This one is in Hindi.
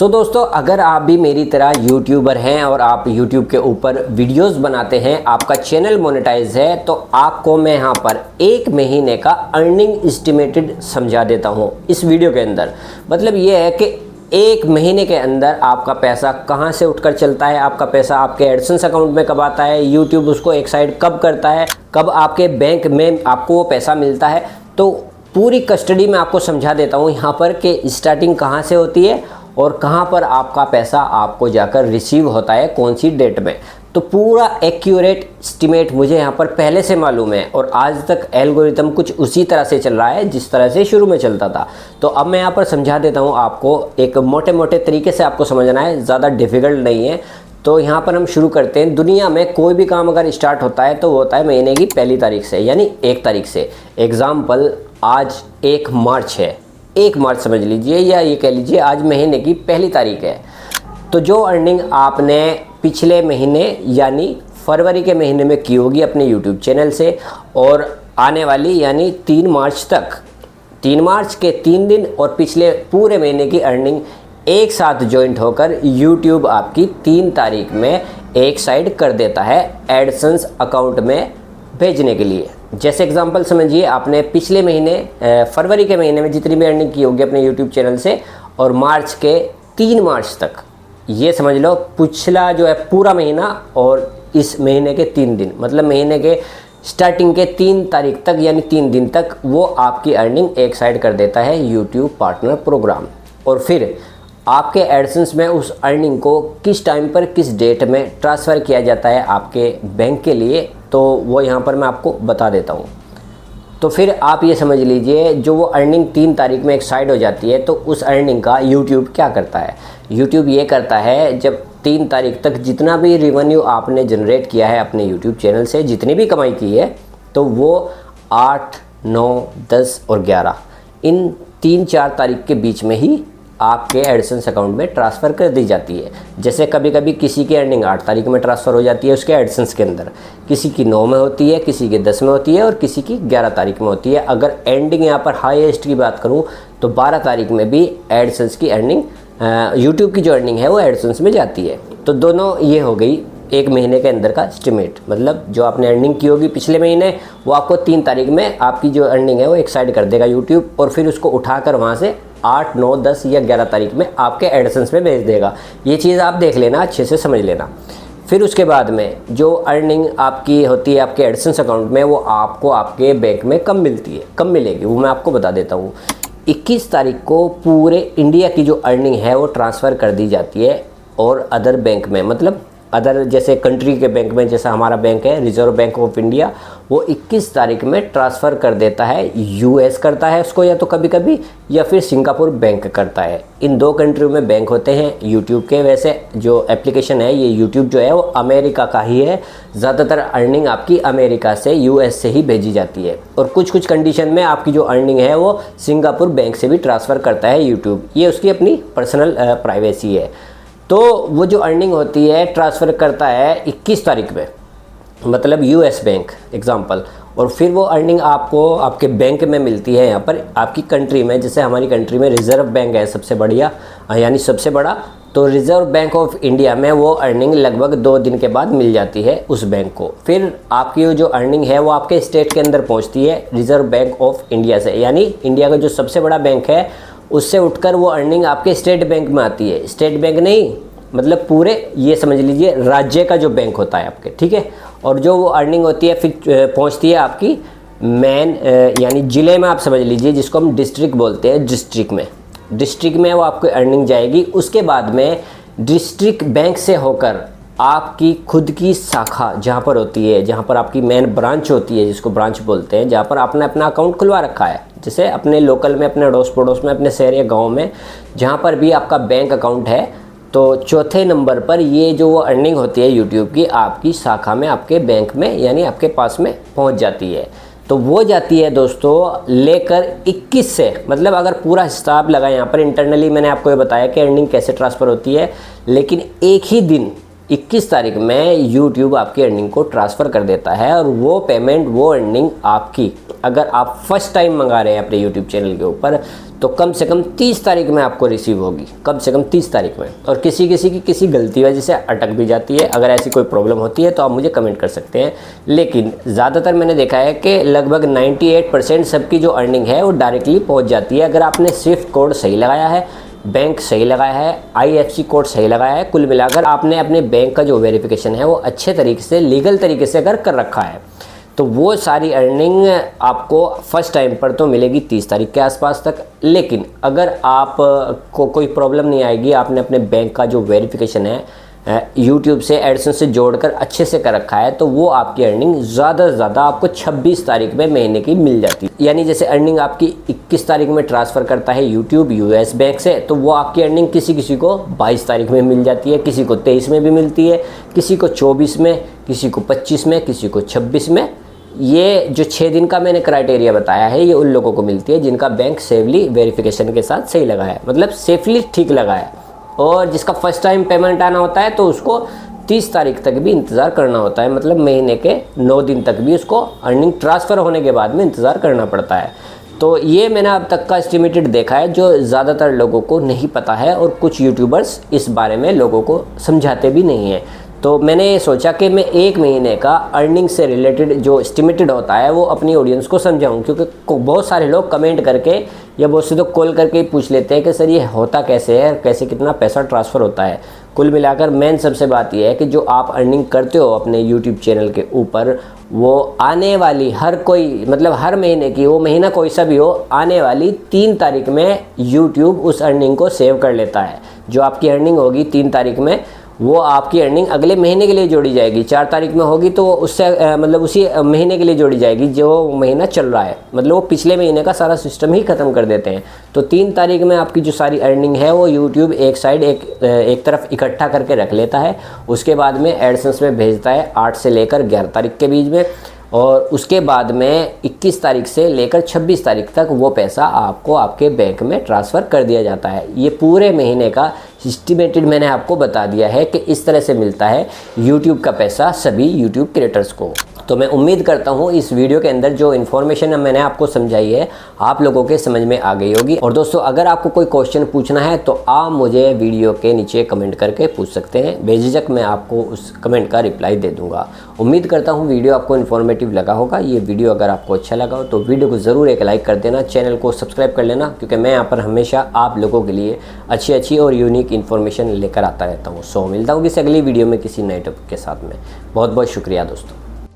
दोस्तों, अगर आप भी मेरी तरह यूट्यूबर हैं और आप यूट्यूब के ऊपर वीडियोस बनाते हैं, आपका चैनल मोनेटाइज है, तो आपको मैं यहाँ पर एक महीने का अर्निंग एस्टिमेटेड समझा देता हूँ इस वीडियो के अंदर। मतलब ये है कि एक महीने के अंदर आपका पैसा कहाँ से उठकर चलता है, आपका पैसा आपके एडसेंस अकाउंट में कब आता है, यूट्यूब उसको एक साइड कब करता है, कब आपके बैंक में आपको वो पैसा मिलता है। तो पूरी कस्टडी में आपको समझा देता हूँ यहाँ पर कि स्टार्टिंग कहाँ से होती है और कहाँ पर आपका पैसा आपको जाकर रिसीव होता है, कौन सी डेट में। तो पूरा एक्यूरेट एस्टिमेट मुझे यहाँ पर पहले से मालूम है और आज तक एल्गोरिथम कुछ उसी तरह से चल रहा है जिस तरह से शुरू में चलता था। तो अब मैं यहाँ पर समझा देता हूँ आपको, एक मोटे मोटे तरीके से आपको समझना है, ज़्यादा डिफ़िकल्ट नहीं है। तो यहाँ पर हम शुरू करते हैं। दुनिया में कोई भी काम अगर स्टार्ट होता है तो वो होता है महीने की पहली तारीख से, यानी 1 तारीख से। एग्ज़ाम्पल, आज 1 मार्च है, 1 मार्च समझ लीजिए, या ये कह लीजिए आज महीने की पहली तारीख है। तो जो अर्निंग आपने पिछले महीने यानी फरवरी के महीने में की होगी अपने यूट्यूब चैनल से, और आने वाली यानी 3 मार्च तक, 3 मार्च के 3 दिन और पिछले पूरे महीने की अर्निंग एक साथ जॉइंट होकर यूट्यूब आपकी 3 तारीख में एक साइड कर देता है एडसेंस अकाउंट में भेजने के लिए। जैसे एग्जांपल समझिए, आपने पिछले महीने फरवरी के महीने में जितनी भी अर्निंग की होगी अपने यूट्यूब चैनल से, और मार्च के 3 मार्च तक, ये समझ लो पिछला जो है पूरा महीना और इस महीने के 3 दिन, मतलब महीने के स्टार्टिंग के 3 तारीख तक यानी 3 दिन तक वो आपकी अर्निंग एक साइड कर देता है यूट्यूब पार्टनर प्रोग्राम। और फिर आपके एडसेंस में उस अर्निंग को किस टाइम पर किस डेट में ट्रांसफ़र किया जाता है आपके बैंक के लिए, तो वो यहाँ पर मैं आपको बता देता हूँ। तो फिर आप ये समझ लीजिए, जो वो अर्निंग 3 तारीख में एक साइड हो जाती है, तो उस अर्निंग का यूट्यूब क्या करता है। यूट्यूब ये करता है, जब 3 तारीख तक जितना भी रेवेन्यू आपने जनरेट किया है अपने यूट्यूब चैनल से, जितनी भी कमाई की है, तो वो 8, 9, 10 और 11 इन 3-4 तारीख के बीच में ही आपके एडसेंस अकाउंट में ट्रांसफ़र कर दी जाती है। जैसे कभी कभी किसी की अर्निंग 8 तारीख में ट्रांसफ़र हो जाती है उसके एडसेंस के अंदर, किसी की 9 में होती है, किसी की 10 में होती है और किसी की 11 तारीख में होती है। अगर एंडिंग यहाँ पर हाईएस्ट की बात करूँ तो 12 तारीख में भी एडसेंस की अर्निंग, यूट्यूब की जो अर्निंग है वो एडसेंस में जाती है। तो दोनों ये हो गई एक महीने के अंदर का एस्टिमेट। मतलब जो आपने अर्निंग की होगी पिछले महीने, वो आपको 3 तारीख में आपकी जो अर्निंग है वो एक साइड कर देगा यूट्यूब, और फिर उसको उठाकर वहाँ से 8, 9, 10 या 11 तारीख में आपके एडसेंस में भेज देगा। ये चीज़ आप देख लेना, अच्छे से समझ लेना। फिर उसके बाद में जो अर्निंग आपकी होती है आपके एडसेंस अकाउंट में, वो आपको आपके बैंक में कब मिलती है, कब मिलेगी, वो मैं आपको बता देता हूँ। 21 तारीख को पूरे इंडिया की जो अर्निंग है वो ट्रांसफ़र कर दी जाती है, और अदर बैंक में, मतलब अदर जैसे कंट्री के बैंक में, जैसा हमारा बैंक है रिज़र्व बैंक ऑफ इंडिया, वो 21 तारीख में ट्रांसफ़र कर देता है। यूएस करता है उसको, या तो कभी कभी, या फिर सिंगापुर बैंक करता है। इन 2 कंट्रियों में बैंक होते हैं यूट्यूब के। वैसे जो एप्लीकेशन है, ये यूट्यूब जो है वो अमेरिका का ही है। ज़्यादातर अर्निंग आपकी अमेरिका से, यूएस से ही भेजी जाती है, और कुछ कुछ कंडीशन में आपकी जो अर्निंग है वो सिंगापुर बैंक से भी ट्रांसफ़र करता है यूट्यूब। ये उसकी अपनी पर्सनल प्राइवेसी है। तो वो जो अर्निंग होती है ट्रांसफ़र करता है 21 तारीख में, मतलब यूएस बैंक एग्जांपल, और फिर वो अर्निंग आपको आपके बैंक में मिलती है यहाँ पर आपकी कंट्री में। जैसे हमारी कंट्री में रिज़र्व बैंक है सबसे बढ़िया, यानी सबसे बड़ा, तो रिज़र्व बैंक ऑफ इंडिया में वो अर्निंग लगभग 2 दिन के बाद मिल जाती है उस बैंक को। फिर आपकी जो अर्निंग है वो आपके स्टेट के अंदर पहुँचती है रिज़र्व बैंक ऑफ इंडिया से, यानी इंडिया का जो सबसे बड़ा बैंक है उससे उठकर वो अर्निंग आपके स्टेट बैंक में आती है। स्टेट बैंक नहीं, मतलब पूरे, ये समझ लीजिए राज्य का जो बैंक होता है आपके, ठीक है। और जो वो अर्निंग होती है फिर पहुंचती है आपकी मेन, यानी ज़िले में, आप समझ लीजिए, जिसको हम डिस्ट्रिक्ट बोलते हैं, डिस्ट्रिक्ट में वो आपको अर्निंग जाएगी। उसके बाद में डिस्ट्रिक्ट बैंक से होकर आपकी खुद की शाखा जहाँ पर होती है, जहाँ पर आपकी मेन ब्रांच होती है, जिसको ब्रांच बोलते हैं, जहाँ पर आपने अपना अकाउंट खुलवा रखा है, जैसे अपने लोकल में, अपने अड़ोस पड़ोस में, अपने शहर या गाँव में, जहाँ पर भी आपका बैंक अकाउंट है, तो चौथे नंबर पर ये जो अर्निंग होती है यूट्यूब की, आपकी शाखा में, आपके बैंक में, यानी आपके पास में पहुंच जाती है। तो वो जाती है दोस्तों लेकर 21 से, मतलब अगर पूरा हिसाब लगाए यहाँ पर इंटरनली, मैंने आपको ये बताया कि अर्निंग कैसे ट्रांसफ़र होती है, लेकिन एक 21 तारीख में यूट्यूब आपकी अर्निंग को ट्रांसफ़र कर देता है और वो पेमेंट, वो अर्निंग आपकी, अगर आप फर्स्ट टाइम मंगा रहे हैं अपने यूट्यूब चैनल के ऊपर, तो कम से कम 30 तारीख में आपको रिसीव होगी, कम से कम 30 तारीख में। और किसी की किसी गलती वजह से अटक भी जाती है। अगर ऐसी कोई प्रॉब्लम होती है तो आप मुझे कमेंट कर सकते हैं, लेकिन ज़्यादातर मैंने देखा है कि लगभग 98% सबकी जो अर्निंग है वो डायरेक्टली पहुंच जाती है। अगर आपने स्विफ्ट कोड सही लगाया है, बैंक सही लगाया है, IFSC कोड सही लगाया है, कुल मिलाकर आपने अपने बैंक का जो वेरिफिकेशन है वो अच्छे तरीके से, लीगल तरीके से अगर कर रखा है, तो वो सारी अर्निंग आपको फर्स्ट टाइम पर तो मिलेगी 30 तारीख के आसपास तक। लेकिन अगर आप को कोई प्रॉब्लम नहीं आएगी, आपने अपने बैंक का जो वेरिफिकेशन है यूट्यूब से, एडसेंस से जोड़कर अच्छे से कर रखा है, तो वो आपकी अर्निंग ज़्यादा से ज़्यादा आपको 26 तारीख में महीने की मिल जाती है। यानी जैसे अर्निंग आपकी 21 तारीख में ट्रांसफ़र करता है यूट्यूब US बैंक से, तो वो आपकी अर्निंग किसी को 22 तारीख में मिल जाती है, किसी को 23 में भी मिलती है, किसी को 24 में, किसी को 25 में, किसी को 26 में। ये जो 6 दिन का मैंने क्राइटेरिया बताया है, ये उन लोगों को मिलती है जिनका बैंक सेफली वेरिफिकेशन के साथ सही लगा है, मतलब सेफली ठीक लगा है। और जिसका फर्स्ट टाइम पेमेंट आना होता है तो उसको 30 तारीख तक भी इंतज़ार करना होता है, मतलब महीने के 9 दिन तक भी उसको अर्निंग ट्रांसफ़र होने के बाद में इंतज़ार करना पड़ता है। तो ये मैंने अब तक का एस्टिमेटेड देखा है, जो ज़्यादातर लोगों को नहीं पता है और कुछ यूट्यूबर्स इस बारे में लोगों को समझाते भी नहीं हैं। तो मैंने ये सोचा कि मैं 1 महीने का अर्निंग से रिलेटेड जो एस्टिमेटेड होता है वो अपनी ऑडियंस को समझाऊं, क्योंकि बहुत सारे लोग कमेंट करके या बहुत से तो कॉल करके ही पूछ लेते हैं कि सर ये होता कैसे है, कैसे कितना पैसा ट्रांसफ़र होता है। कुल मिलाकर मेन सबसे बात यह है कि जो आप अर्निंग करते हो अपने यूट्यूब चैनल के ऊपर, वो आने वाली हर कोई, मतलब हर महीने की, वो महीना कोई सा भी हो, आने वाली 3 तारीख में यूट्यूब उस अर्निंग को सेव कर लेता है। जो आपकी अर्निंग होगी 3 तारीख में, वो आपकी अर्निंग अगले महीने के लिए जोड़ी जाएगी। 4 तारीख में होगी तो उससे मतलब उसी महीने के लिए जोड़ी जाएगी जो महीना चल रहा है, मतलब वो पिछले महीने का सारा सिस्टम ही ख़त्म कर देते हैं। तो 3 तारीख में आपकी जो सारी अर्निंग है वो यूट्यूब एक साइड एक तरफ इकट्ठा करके रख लेता है। उसके बाद में एडसेंस में भेजता है 8 से लेकर 11 तारीख के बीच में, और उसके बाद में 21 तारीख से लेकर 26 तारीख तक वो पैसा आपको आपके बैंक में ट्रांसफ़र कर दिया जाता है। ये पूरे महीने का एस्टिमेटेड मैंने आपको बता दिया है कि इस तरह से मिलता है यूट्यूब का पैसा सभी यूट्यूब क्रिएटर्स को। तो मैं उम्मीद करता हूँ इस वीडियो के अंदर जो इन्फॉर्मेशन मैंने आपको समझाई है आप लोगों के समझ में आ गई होगी। और दोस्तों, अगर आपको कोई क्वेश्चन पूछना है तो आप मुझे वीडियो के नीचे कमेंट करके पूछ सकते हैं, बेझिझक मैं आपको उस कमेंट का रिप्लाई दे दूँगा। उम्मीद करता हूँ वीडियो आपको इन्फॉर्मेटिव लगा होगा। ये वीडियो अगर आपको अच्छा लगा हो तो वीडियो को ज़रूर एक लाइक कर देना, चैनल को सब्सक्राइब कर लेना, क्योंकि मैं यहाँ पर हमेशा आप लोगों के लिए अच्छी और यूनिक इन्फॉर्मेशन लेकर आता रहता हूँ। सो मिलता हूँ किसी अगली वीडियो में किसी नए टॉपिक के साथ में। बहुत बहुत शुक्रिया दोस्तों।